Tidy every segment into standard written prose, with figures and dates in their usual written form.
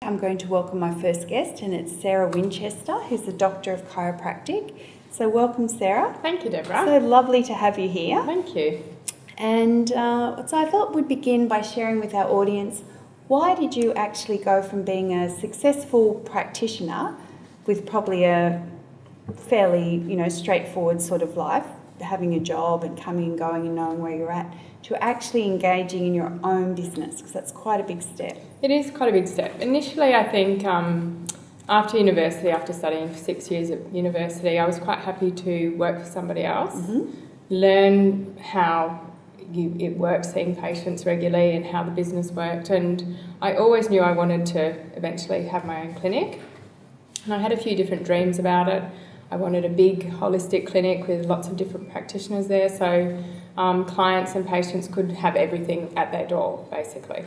I'm going to welcome my first guest, and it's Sarah Winchester, who's a doctor of chiropractic. So welcome, Sarah. Thank you, Deborah. So lovely to have you here. Thank you. And so I thought we'd begin by sharing with our audience, why did you actually go from being a successful practitioner with probably a fairly, straightforward sort of life, having a job and coming and going and knowing where you're at, to actually engaging in your own business? Because that's quite a big step. It is quite a big step. Initially, I think after university, after studying for 6 years at university, I was quite happy to work for somebody else, learn how it works, seeing patients regularly and how the business worked. And I always knew I wanted to eventually have my own clinic. And I had a few different dreams about it. I wanted a big holistic clinic with lots of different practitioners there, so clients and patients could have everything at their door, basically.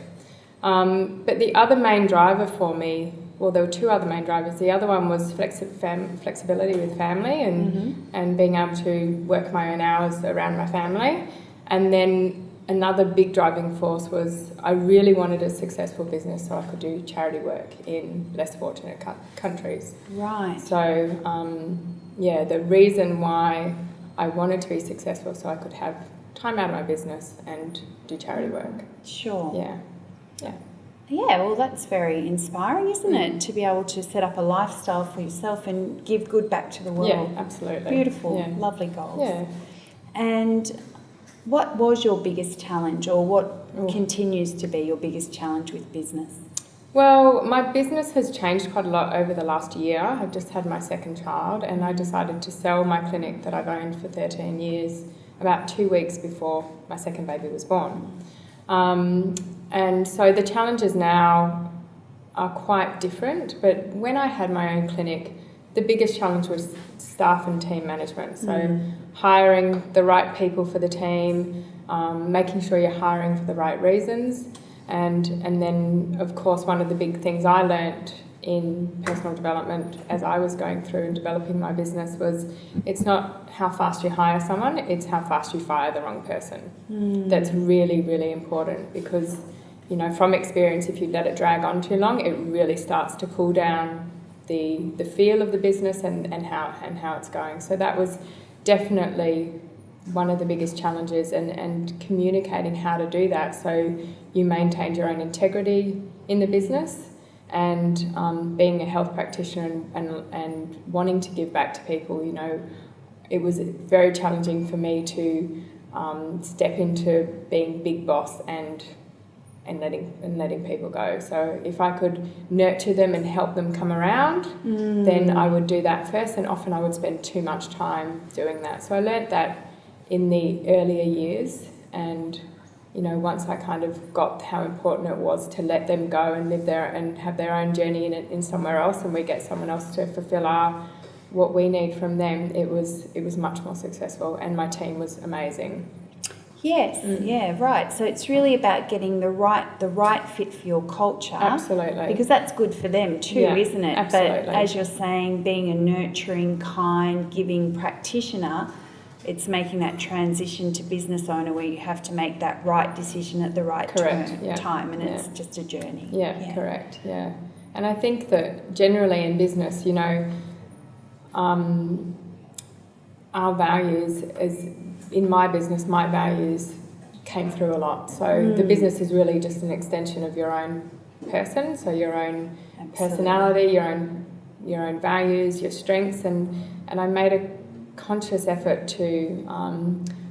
But the other main driver for me, well, there were two other main drivers. The other one was flexibility with family and being able to work my own hours around my family. And then another big driving force was I really wanted a successful business so I could do charity work in less fortunate countries. Right. So, the reason why I wanted to be successful so I could have time out of my business and do charity work. Sure. Yeah. Yeah, well, that's very inspiring, isn't it? To be able to set up a lifestyle for yourself and give good back to the world. Yeah, absolutely. Beautiful, Yeah. lovely goals. Yeah. And what was your biggest challenge, or what continues to be your biggest challenge with business? Well, my business has changed quite a lot over the last year. I've just had my second child, and I decided to sell my clinic that I've owned for 13 years about 2 weeks before my second baby was born. And so the challenges now are quite different, but when I had my own clinic, the biggest challenge was staff and team management. So hiring the right people for the team, making sure you're hiring for the right reasons, and then, of course, one of the big things I learnt in personal development as I was going through and developing my business was it's not how fast you hire someone, it's how fast you fire the wrong person. That's really, really important because, from experience, if you let it drag on too long, it really starts to pull down the feel of the business and how it's going. So that was definitely one of the biggest challenges, and communicating how to do that so you maintained your own integrity in the business. And being a health practitioner and wanting to give back to people, it was very challenging for me to step into being big boss and letting people go. So if I could nurture them and help them come around, then I would do that first, and often I would spend too much time doing that. So I learnt that in the earlier years, and once I kind of got how important it was to let them go and live there and have their own journey in somewhere else, and we get someone else to fulfill what we need from them, it was much more successful, and my team was amazing. Yes, yeah, right. So it's really about getting the right fit for your culture. Absolutely. Because that's good for them too, isn't it? Absolutely. But as you're saying, being a nurturing, kind, giving practitioner, it's making that transition to business owner where you have to make that right decision at the right time, and it's just a journey. Yeah, correct, yeah. And I think that generally in business, our values, in my business, my values came through a lot. So the business is really just an extension of your own person, so your own personality, your own values, your strengths, and I made a conscious effort to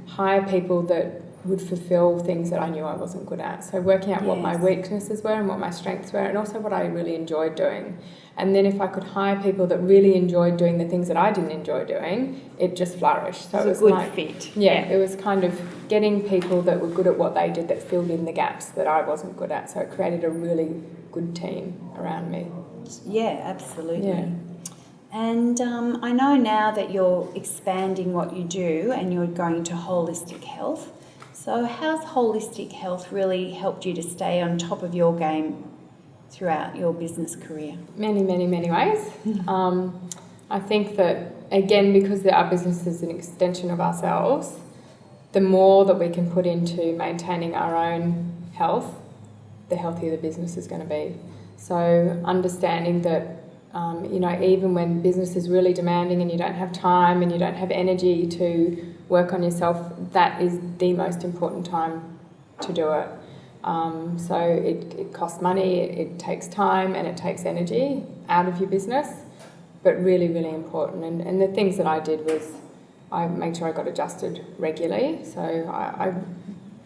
hire people that would fulfill things that I knew I wasn't good at. So working out what my weaknesses were and what my strengths were, and also what I really enjoyed doing. And then if I could hire people that really enjoyed doing the things that I didn't enjoy doing, it just flourished. So it was a good fit. Yeah, it was kind of getting people that were good at what they did that filled in the gaps that I wasn't good at. So it created a really good team around me. Yeah, absolutely. Yeah. And I know now that you're expanding what you do and you're going into holistic health. So how's holistic health really helped you to stay on top of your game throughout your business career? Many, many, many ways. I think that, again, because our business is an extension of ourselves, the more that we can put into maintaining our own health, the healthier the business is going to be. So understanding that, even when business is really demanding and you don't have time and you don't have energy to work on yourself, that is the most important time to do it. So it costs money, it takes time and it takes energy out of your business, but really, really important. And the things that I did was I made sure I got adjusted regularly. So I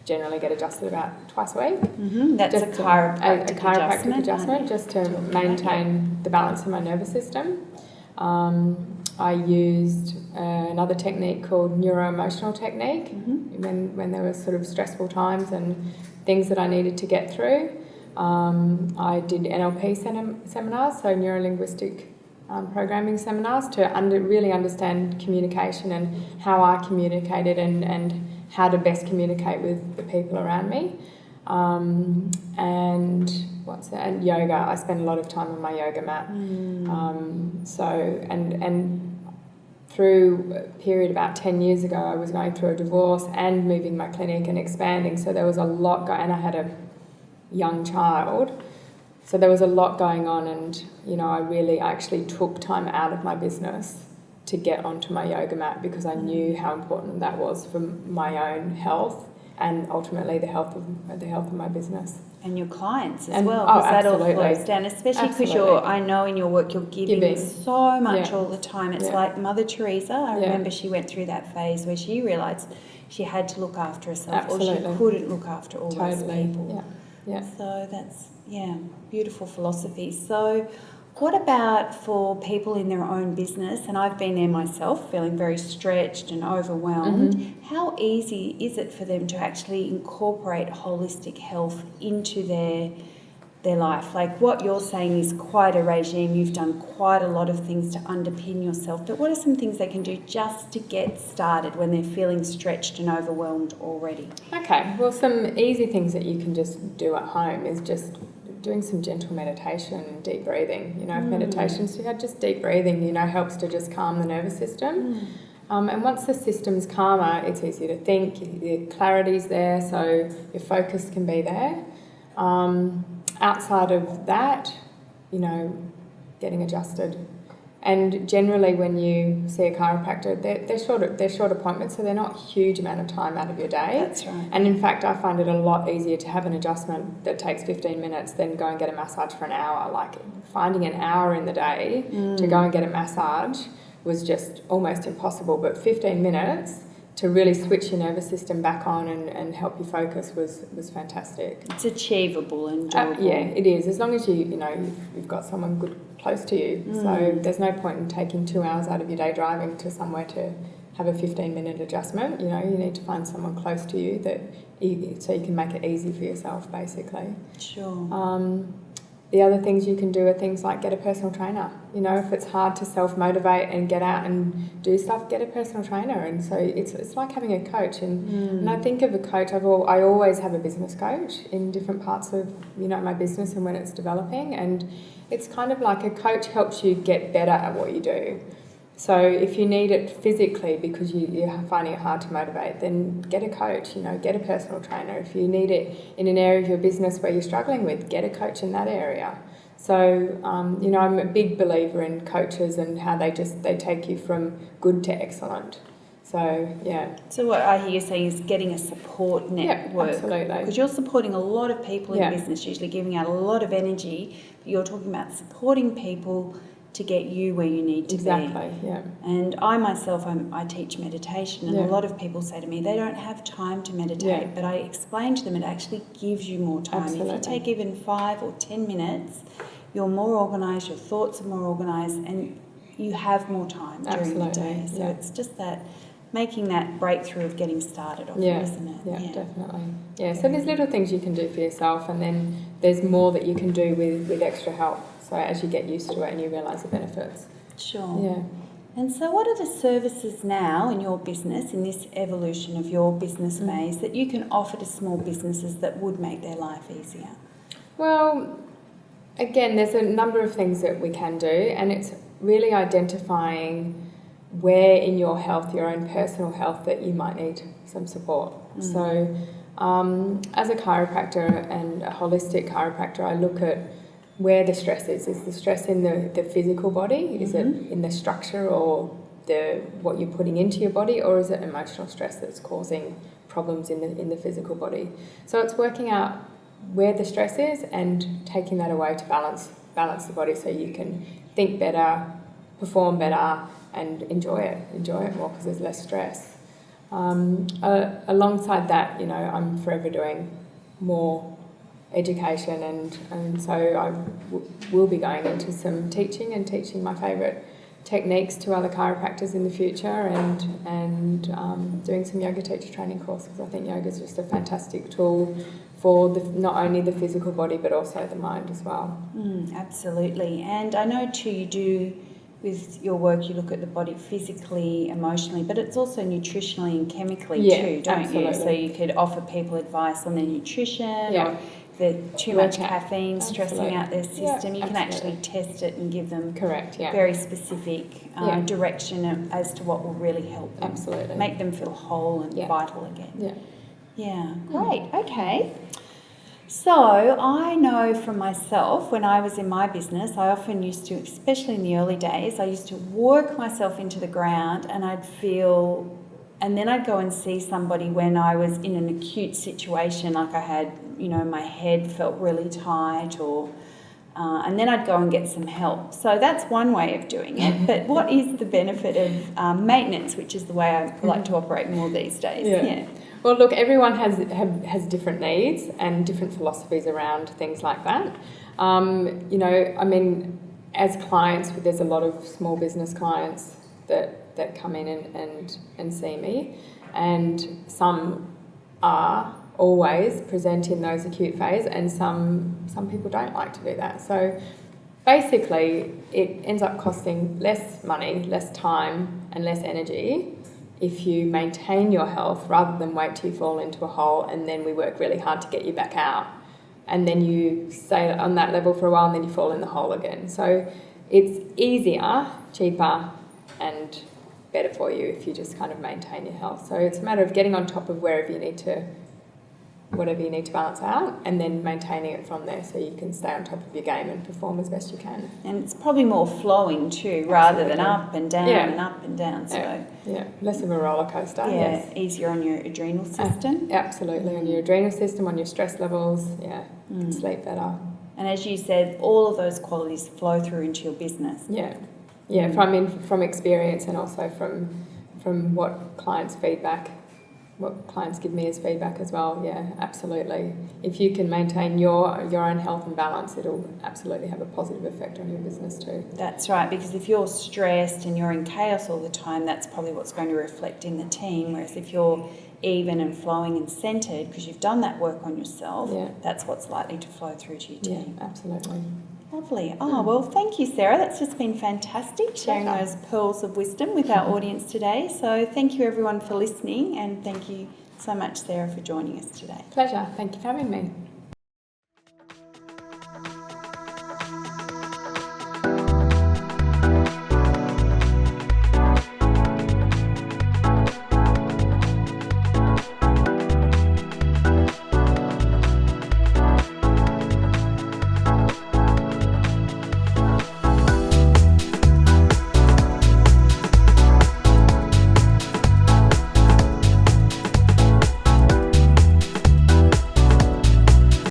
generally get adjusted about twice a week. Mm-hmm. That's a chiropractic adjustment just to maintain the balance of my nervous system. I used another technique called neuro-emotional technique when there were sort of stressful times and things that I needed to get through. I did NLP seminars, so neuro-linguistic programming seminars, to really understand communication and how I communicated and how to best communicate with the people around me. And yoga. I spend a lot of time on my yoga mat. Through a period about 10 years ago, I was going through a divorce and moving my clinic and expanding. So there was a lot going, and I had a young child. So there was a lot going on, and I actually took time out of my business to get onto my yoga mat because I knew how important that was for my own health and ultimately the health of my business. And your clients as well, because that all flows down, especially because I know in your work you're giving so much all the time. It's like Mother Teresa. I remember she went through that phase where she realised she had to look after herself or she couldn't look after all those people. So that's, beautiful philosophy. So what about for people in their own business, and I've been there myself, feeling very stretched and overwhelmed, how easy is it for them to actually incorporate holistic health into their life? Like what you're saying is quite a regime, you've done quite a lot of things to underpin yourself, but what are some things they can do just to get started when they're feeling stretched and overwhelmed already? Okay, well, some easy things that you can just do at home is just doing some gentle meditation and deep breathing. If meditation's just deep breathing, helps to just calm the nervous system. And once the system's calmer, it's easier to think, the clarity's there, so your focus can be there. Outside of that, getting adjusted. And generally when you see a chiropractor, they're short appointments, so they're not a huge amount of time out of your day. That's right. And in fact, I find it a lot easier to have an adjustment that takes 15 minutes than go and get a massage for an hour. Like finding an hour in the day to go and get a massage was just almost impossible, but 15 minutes to really switch your nervous system back on and help you focus was fantastic. It's achievable and doable. It is, as long as you've got someone good close to you. So there's no point in taking 2 hours out of your day driving to somewhere to have a 15-minute adjustment. You need to find someone close to you so you can make it easy for yourself, basically. Sure. The other things you can do are things like get a personal trainer. If it's hard to self-motivate and get out and do stuff, get a personal trainer. And so it's like having a coach. And I think of a coach, I always have a business coach in different parts of my business and when it's developing. And it's kind of like a coach helps you get better at what you do. So if you need it physically because you're finding it hard to motivate, then get a coach, get a personal trainer. If you need it in an area of your business where you're struggling with, get a coach in that area. So, I'm a big believer in coaches and how they take you from good to excellent. So, yeah. So what I hear you saying is getting a support network. Yeah, absolutely. Because you're supporting a lot of people in business, usually giving out a lot of energy, but you're talking about supporting people to get you where you need to be. Exactly, yeah. And I myself, I teach meditation, and a lot of people say to me they don't have time to meditate, but I explain to them it actually gives you more time. Absolutely. If you take even 5 or 10 minutes, you're more organised, your thoughts are more organised, and you have more time during the day. So it's just that making that breakthrough of getting started off, isn't it? Yeah, definitely. Yeah, so there's little things you can do for yourself, and then there's more that you can do with extra help. So as you get used to it and you realise the benefits. Sure. Yeah. And so what are the services now in your business, in this evolution of your business maze, that you can offer to small businesses that would make their life easier? Well, again, there's a number of things that we can do, and it's really identifying where in your health, your own personal health, that you might need some support. So as a chiropractor and a holistic chiropractor, I look at where the stress is. Is the stress in the physical body? Is it in the structure or what you're putting into your body, or is it emotional stress that's causing problems in the physical body? So it's working out where the stress is and taking that away to balance the body so you can think better, perform better, and enjoy it more because there's less stress. Alongside that, I'm forever doing more education, and so I will be going into some teaching my favourite techniques to other chiropractors in the future, and doing some yoga teacher training courses. I think yoga is just a fantastic tool for not only the physical body but also the mind as well. Absolutely. And I know too you do, with your work, you look at the body physically, emotionally, but it's also nutritionally and chemically too, don't absolutely. you? So you could offer people advice on their nutrition or too Work much out. caffeine stressing out their system. You can absolutely. actually test it and give them very specific direction as to what will really help them. Absolutely. Make them feel whole and vital again. Yeah, great. Okay. So I know from myself, when I was in my business, I often used to, especially in the early days, I used to work myself into the ground, and and then I'd go and see somebody when I was in an acute situation, like I had, my head felt really tight, and then I'd go and get some help. So that's one way of doing it. But what is the benefit of maintenance, which is the way I like to operate more these days? Yeah. Well, look, everyone has different needs and different philosophies around things like that. As clients, there's a lot of small business clients that come in and see me, and some are always present in those acute phase, and some people don't like to do that. So basically, it ends up costing less money, less time, and less energy if you maintain your health rather than wait till you fall into a hole and then we work really hard to get you back out, and then you stay on that level for a while and then you fall in the hole again. So it's easier, cheaper, and better for you if you just kind of maintain your health. So it's a matter of getting on top of whatever you need to balance out, and then maintaining it from there so you can stay on top of your game and perform as best you can. And it's probably more flowing too, rather than up and down and up and down. So less of a roller coaster. Easier on your adrenal system. Absolutely, on your adrenal system, on your stress levels. Sleep better. And as you said, all of those qualities flow through into your business. From experience, and also from what clients give me as feedback as well. Absolutely. If you can maintain your own health and balance, it'll absolutely have a positive effect on your business too. That's right, because if you're stressed and you're in chaos all the time, that's probably what's going to reflect in the team. Whereas if you're even and flowing and centred, because you've done that work on yourself, that's what's likely to flow through to your team. Absolutely. Lovely. Well, thank you, Sarah. That's just been fantastic, sharing those pearls of wisdom with our audience today. So thank you, everyone, for listening, and thank you so much, Sarah, for joining us today. Pleasure. Thank you for having me.